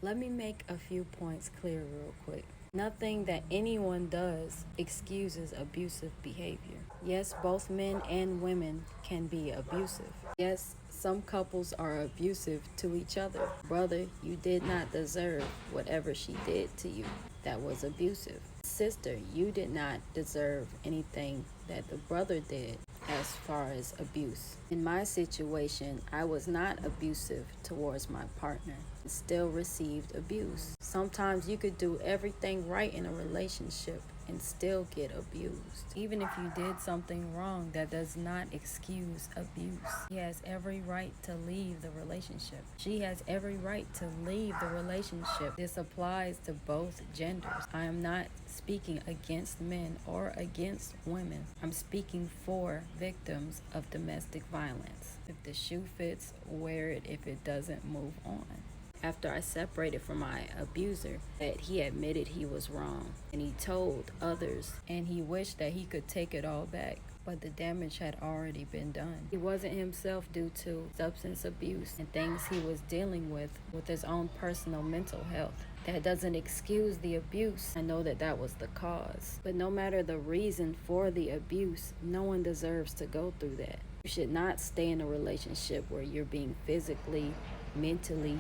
Let me make a few points clear real quick. Nothing that anyone does excuses abusive behavior. Yes, both men and women can be abusive. Yes, some couples are abusive to each other. Brother, you did not deserve whatever she did to you. That was abusive. Sister, you did not deserve anything that the brother did as far as abuse. In my situation, I was not abusive towards my partner, still received abuse. Sometimes you could do everything right in a relationship and still get abused. Even if you did something wrong, that does not excuse abuse. He has every right to leave the relationship. She has every right to leave the relationship. This applies to both genders. I am not speaking against men or against women. I'm speaking for victims of domestic violence. If the shoe fits, wear it. If it doesn't, move on. After I separated from my abuser, that he admitted he was wrong and he told others, and he wished that he could take it all back, but the damage had already been done. He wasn't himself due to substance abuse and things he was dealing with his own personal mental health. That doesn't excuse the abuse. I know that that was the cause. But no matter the reason for the abuse, no one deserves to go through that. You should not stay in a relationship where you're being physically, mentally,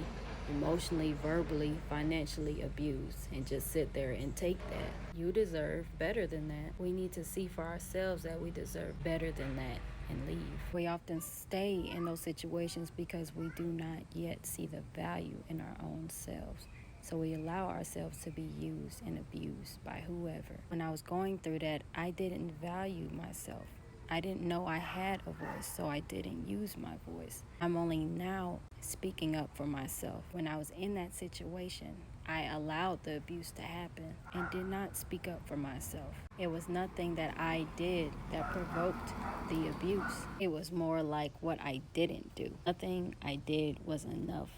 emotionally, verbally, financially abused and just sit there and take that. You deserve better than that. We need to see for ourselves that we deserve better than that and leave. We often stay in those situations because we do not yet see the value in our own selves. So we allow ourselves to be used and abused by whoever. When I was going through that, I didn't value myself. I didn't know I had a voice, so I didn't use my voice. I'm only now speaking up for myself. When I was in that situation, I allowed the abuse to happen and did not speak up for myself. It was nothing that I did that provoked the abuse. It was more like what I didn't do. Nothing I did was enough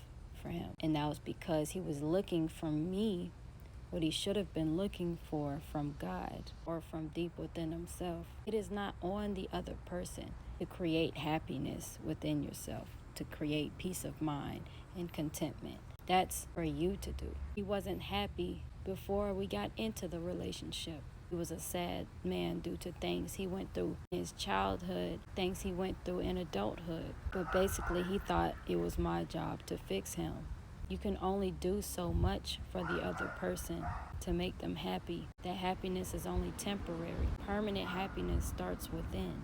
for him. And that was because he was looking from me what he should have been looking for from God or from deep within himself. It is not on the other person to create happiness within yourself, to create peace of mind and contentment. That's for you to do. He wasn't happy before we got into the relationship. He was a sad man due to things he went through in his childhood, things he went through in adulthood. But basically, he thought it was my job to fix him. You can only do so much for the other person to make them happy. That happiness is only temporary. Permanent happiness starts within.